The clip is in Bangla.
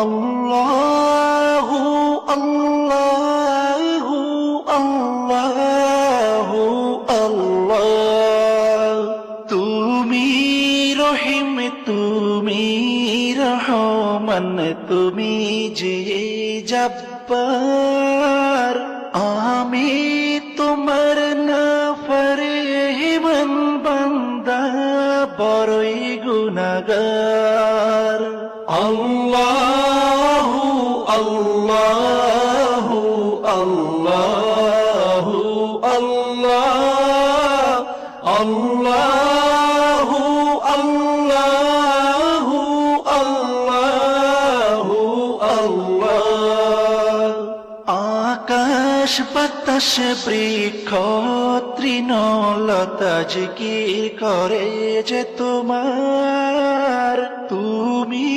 আল্লাহু আল্লাহু আল্লাহু আল্লাহ। তুমি রহিম, তুমি রহমান, তুমি যে জব্বার। আমি তোমার নাফরমান বান্দা, বড়ই গুনাহগার। আল্লাহু আল্লাহু আল্লাহু আল্লাহ, আল্লাহু আল্লাহু আল্লাহু আল্লাহ। আকাশ বাতাস বৃক্ষ তৃণলতা জিকির করে যে তোমার। তুমি